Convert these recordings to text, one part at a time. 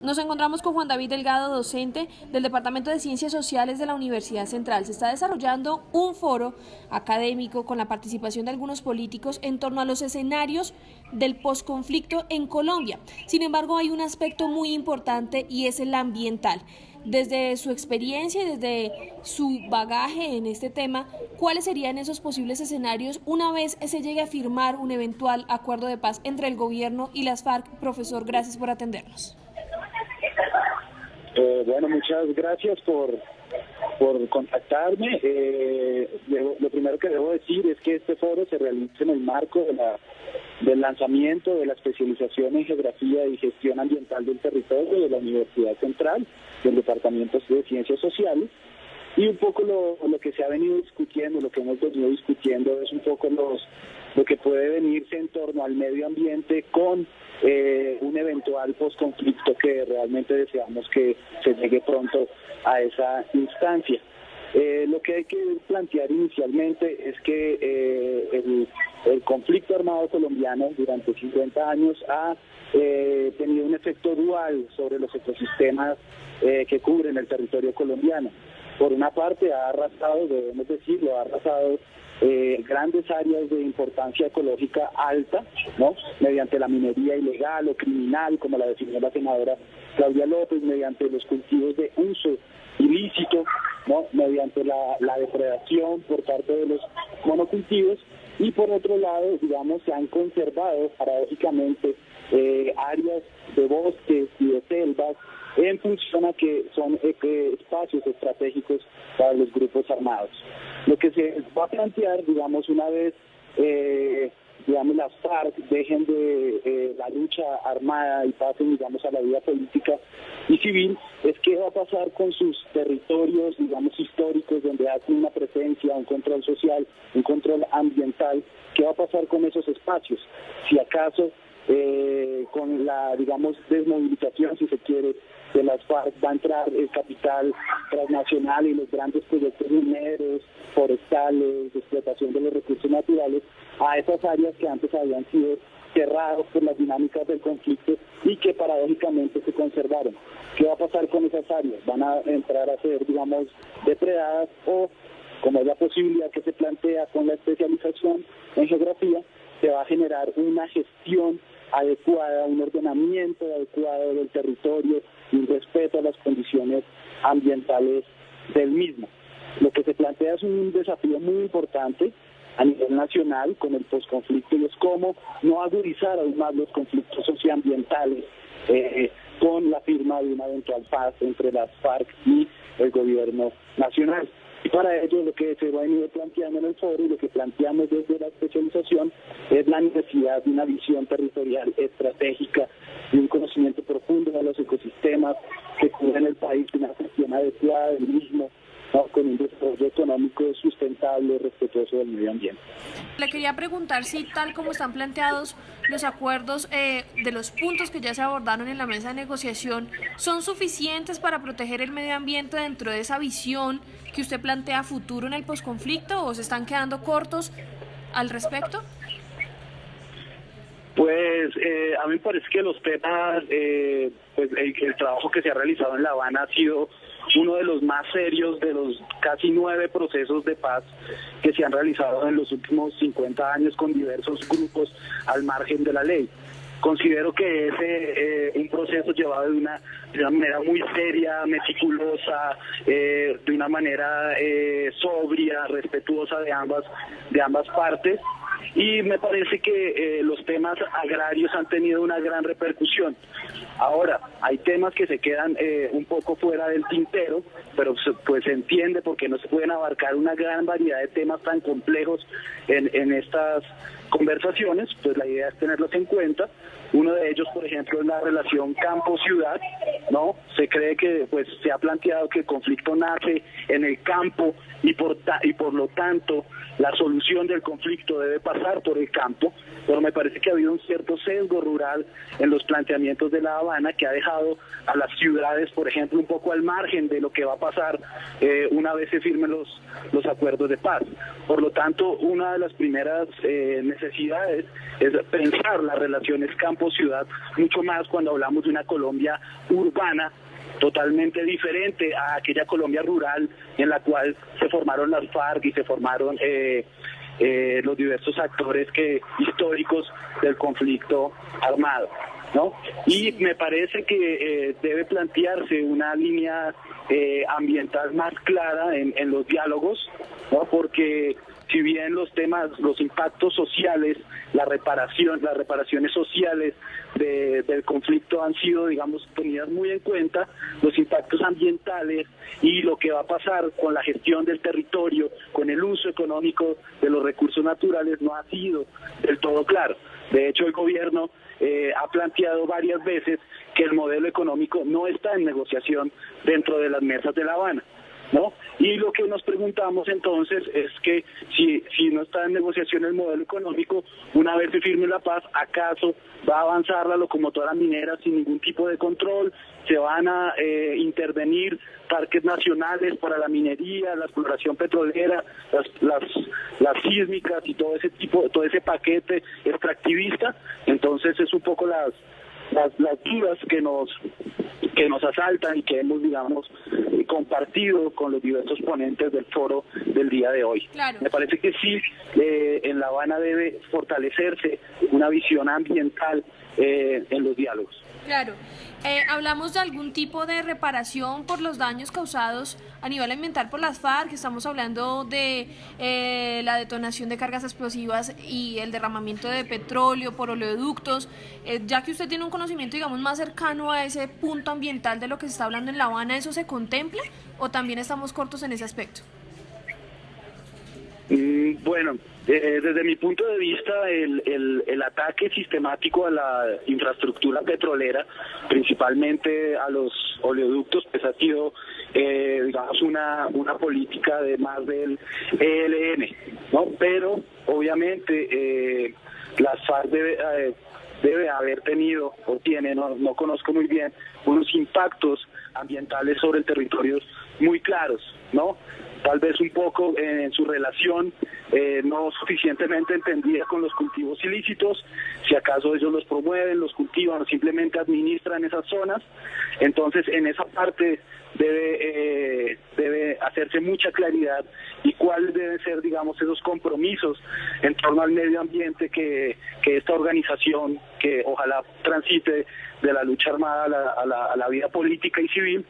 Nos encontramos con Juan David Delgado, docente del Departamento de Ciencias Sociales de la Universidad Central. Se está desarrollando un foro académico con la participación de algunos políticos en torno a los escenarios del posconflicto en Colombia. Sin embargo, hay un aspecto muy importante y es el ambiental. Desde su experiencia y desde su bagaje en este tema, ¿cuáles serían esos posibles escenarios una vez se llegue a firmar un eventual acuerdo de paz entre el gobierno y las FARC? Profesor, gracias por atendernos. Bueno, muchas gracias por contactarme. Lo primero que debo decir es que este foro se realiza en el marco del lanzamiento de la especialización en Geografía y Gestión Ambiental del Territorio de la Universidad Central, del Departamento de Ciencias Sociales. Y un poco lo que se ha venido discutiendo, lo que hemos venido discutiendo es un poco lo que puede venirse en torno al medio ambiente con un eventual posconflicto que realmente deseamos que se llegue pronto a esa instancia. Lo que hay que plantear inicialmente es que el conflicto armado colombiano durante 50 años ha tenido un efecto dual sobre los ecosistemas que cubren el territorio colombiano. Por una parte ha arrasado, debemos decirlo, grandes áreas de importancia ecológica alta, ¿no? Mediante la minería ilegal o criminal, como la definió la senadora Claudia López, mediante los cultivos de uso ilícito, ¿no? Mediante la depredación por parte de los monocultivos, y por otro lado, digamos, se han conservado paradójicamente áreas de bosques y de selvas en función a que son espacios estratégicos para los grupos armados. Lo que se va a plantear, digamos, una vez las FARC dejen de la lucha armada y pasen, digamos, a la vida política y civil, es qué va a pasar con sus territorios, digamos, históricos, donde hacen una presencia, un control social, un control ambiental. ¿Qué va a pasar con esos espacios? Si acaso con la, digamos, desmovilización, si se quiere, de las FARC va a entrar el capital transnacional y los grandes proyectos mineros, forestales, de explotación de los recursos naturales a esas áreas que antes habían sido cerrados por las dinámicas del conflicto y que paradójicamente se conservaron. ¿Qué va a pasar con esas áreas? ¿Van a entrar a ser, digamos, depredadas o, como es la posibilidad que se plantea con la especialización en geografía, se va a generar una gestión adecuada, un ordenamiento adecuado del territorio y un respeto a las condiciones ambientales del mismo? Lo que se plantea es un desafío muy importante a nivel nacional con el posconflicto, y es cómo no agudizar aún más los conflictos socioambientales con la firma de una eventual paz entre las FARC y el gobierno nacional. Y para ello lo que se va a venir planteando en el foro y lo que planteamos desde la especialización es la necesidad de una visión territorial estratégica, de un conocimiento profundo de los ecosistemas que cubren el país, de una gestión adecuada del mismo, ¿no? Con un desarrollo económico sustentable, respetuoso del medio ambiente. Le quería preguntar si, tal como están planteados los acuerdos de los puntos que ya se abordaron en la mesa de negociación, ¿son suficientes para proteger el medio ambiente dentro de esa visión que usted plantea a futuro en el posconflicto, o se están quedando cortos al respecto? Pues a mí me parece que los temas, pues el trabajo que se ha realizado en La Habana ha sido uno de los más serios de los casi 9 procesos de paz que se han realizado en los últimos 50 años con diversos grupos al margen de la ley. Considero que es un proceso llevado de una manera muy seria, meticulosa, de una manera sobria, respetuosa de ambas partes. Y me parece que los temas agrarios han tenido una gran repercusión. Ahora, hay temas que se quedan un poco fuera del tintero, pero pues se entiende porque no se pueden abarcar una gran variedad de temas tan complejos en estas conversaciones, pues la idea es tenerlos en cuenta. Uno de ellos, por ejemplo, es la relación campo-ciudad, ¿no? Se cree que, pues, se ha planteado que el conflicto nace en el campo y por lo tanto la solución del conflicto debe pasar por el campo, pero me parece que ha habido un cierto sesgo rural en los planteamientos de La Habana que ha dejado a las ciudades, por ejemplo, un poco al margen de lo que va a pasar una vez se firmen los acuerdos de paz. Por lo tanto, una de las primeras necesidades es pensar las relaciones campo-ciudad mucho más cuando hablamos de una Colombia urbana, totalmente diferente a aquella Colombia rural en la cual se formaron las FARC y se formaron los diversos actores históricos del conflicto armado, ¿no? Y me parece que debe plantearse una línea ambiental más clara en los diálogos, ¿no? Porque si bien los impactos sociales, las reparaciones sociales del conflicto han sido, digamos, tenidas muy en cuenta, los impactos ambientales y lo que va a pasar con la gestión del territorio, con el uso económico de los recursos naturales no ha sido del todo claro. De hecho, el gobierno ha planteado varias veces que el modelo económico no está en negociación dentro de las mesas de La Habana, ¿no? Y lo que nos preguntamos entonces es que si no está en negociación el modelo económico, una vez se firme la paz, ¿acaso va a avanzar la locomotora minera sin ningún tipo de control? ¿Se van a intervenir parques nacionales para la minería, la exploración petrolera, las sísmicas y todo ese paquete extractivista? Entonces es un poco las dudas que nos asaltan y que hemos, digamos, compartido con los diversos ponentes del foro del día de hoy. Claro. Me parece que sí, en La Habana debe fortalecerse una visión ambiental en los diálogos. Claro. Hablamos de algún tipo de reparación por los daños causados a nivel ambiental por las FARC. Estamos hablando de la detonación de cargas explosivas y el derramamiento de petróleo por oleoductos. Ya que usted tiene un conocimiento, digamos, más cercano a ese punto ambiental de lo que se está hablando en La Habana, ¿eso se contempla o también estamos cortos en ese aspecto? Bueno, desde mi punto de vista, el ataque sistemático a la infraestructura petrolera, principalmente a los oleoductos, pues ha sido, digamos, una política de más del ELN, ¿no? Pero, obviamente, las FARC debe haber tenido, o tiene, no conozco muy bien, unos impactos ambientales sobre el territorio muy claros, ¿no? Tal vez un poco en su relación no suficientemente entendida con los cultivos ilícitos, si acaso ellos los promueven, los cultivan o simplemente administran esas zonas. Entonces, en esa parte debe hacerse mucha claridad y cuáles deben ser, digamos, esos compromisos en torno al medio ambiente que esta organización, que ojalá transite de la lucha armada a la vida política y civil,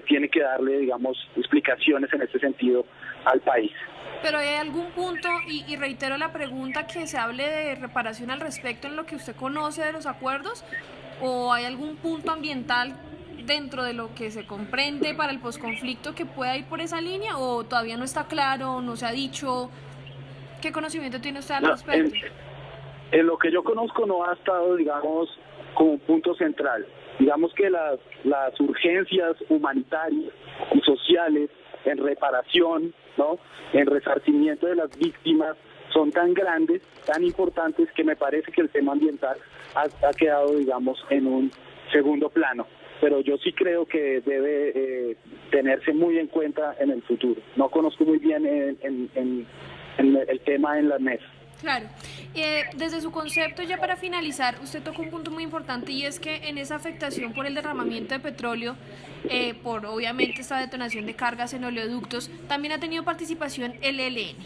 tiene que darle, digamos, explicaciones en este sentido al país. Pero ¿hay algún punto, y reitero la pregunta, que se hable de reparación al respecto en lo que usted conoce de los acuerdos? ¿O hay algún punto ambiental dentro de lo que se comprende para el posconflicto que pueda ir por esa línea? ¿O todavía no está claro, no se ha dicho? ¿Qué conocimiento tiene usted al respecto? En lo que yo conozco no ha estado, digamos, como un punto central. Digamos que las urgencias humanitarias y sociales en reparación, ¿no?, en resarcimiento de las víctimas son tan grandes, tan importantes, que me parece que el tema ambiental ha quedado, digamos, en un segundo plano. Pero yo sí creo que debe tenerse muy en cuenta en el futuro. No conozco muy bien en el tema en la mesa. Claro. Desde su concepto, ya para finalizar, usted tocó un punto muy importante, y es que en esa afectación por el derramamiento de petróleo, por obviamente esta detonación de cargas en oleoductos, también ha tenido participación el ELN.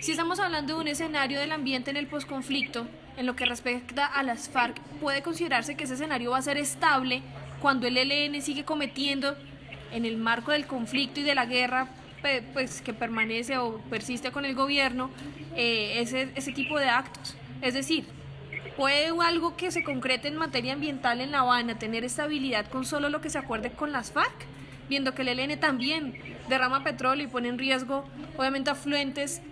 Si estamos hablando de un escenario del ambiente en el posconflicto, en lo que respecta a las FARC, ¿puede considerarse que ese escenario va a ser estable cuando el ELN sigue cometiendo, en el marco del conflicto y de la guerra, pues que permanece o persiste con el gobierno, ese tipo de actos? Es decir, ¿puede algo que se concrete en materia ambiental en La Habana tener estabilidad con solo lo que se acuerde con las FARC? Viendo que el ELN también derrama petróleo y pone en riesgo, obviamente, afluentes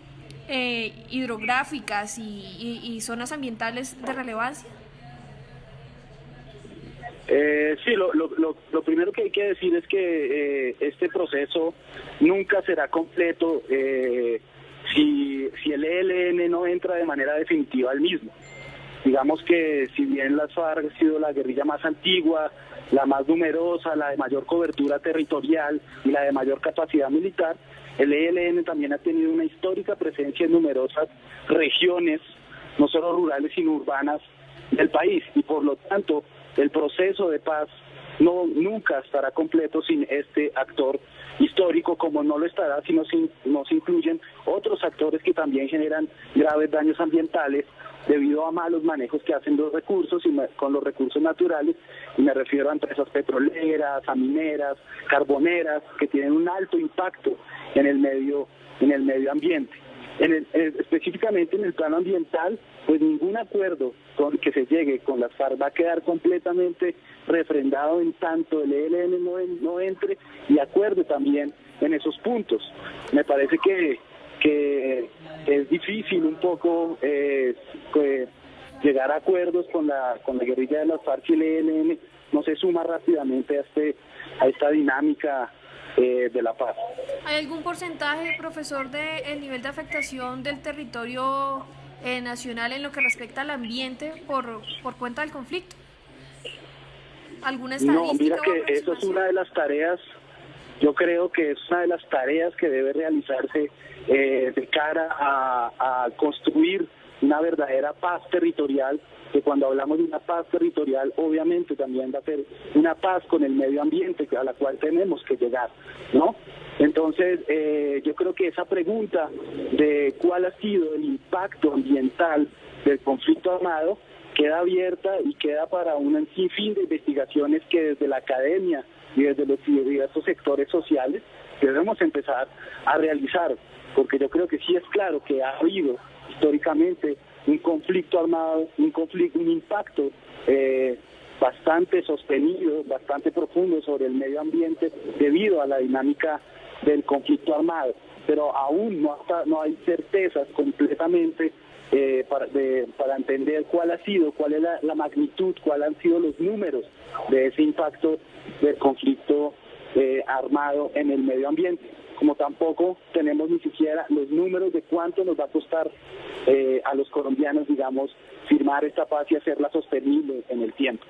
hidrográficas y zonas ambientales de relevancia. Sí, lo primero que hay que decir es que este proceso nunca será completo si el ELN no entra de manera definitiva al mismo. Digamos que si bien las FARC ha sido la guerrilla más antigua, la más numerosa, la de mayor cobertura territorial y la de mayor capacidad militar, el ELN también ha tenido una histórica presencia en numerosas regiones, no solo rurales sino urbanas del país, y por lo tanto el proceso de paz nunca estará completo sin este actor histórico, como no lo estará si no se incluyen otros actores que también generan graves daños ambientales debido a malos manejos que hacen los recursos con los recursos naturales, y me refiero a empresas petroleras, a mineras, carboneras, que tienen un alto impacto en el medio ambiente. Específicamente en el plano ambiental, pues ningún acuerdo con que se llegue con las FARC va a quedar completamente refrendado en tanto el ELN no entre y acuerde también en esos puntos. Me parece que es difícil un poco llegar a acuerdos con la guerrilla de las FARC y el ELN no se suma rápidamente a esta dinámica de la paz. ¿Hay algún porcentaje, profesor, del nivel de afectación del territorio nacional en lo que respecta al ambiente por cuenta del conflicto? ¿Alguna estadística? No, mira que eso es una de las tareas, yo creo que es una de las tareas que debe realizarse de cara a construir una verdadera paz territorial, que cuando hablamos de una paz territorial obviamente también va a ser una paz con el medio ambiente a la cual tenemos que llegar, ¿no? Entonces yo creo que esa pregunta de cuál ha sido el impacto ambiental del conflicto armado queda abierta y queda para un sinfín de investigaciones que desde la academia y desde los diversos sectores sociales debemos empezar a realizar, porque yo creo que sí es claro que ha habido históricamente un conflicto armado, un impacto bastante sostenido, bastante profundo sobre el medio ambiente debido a la dinámica del conflicto armado, pero aún no hay certezas completamente para entender cuál es la magnitud, cuáles han sido los números de ese impacto del conflicto armado en el medio ambiente, como tampoco tenemos ni siquiera los números de cuánto nos va a costar a los colombianos, digamos, firmar esta paz y hacerla sostenible en el tiempo.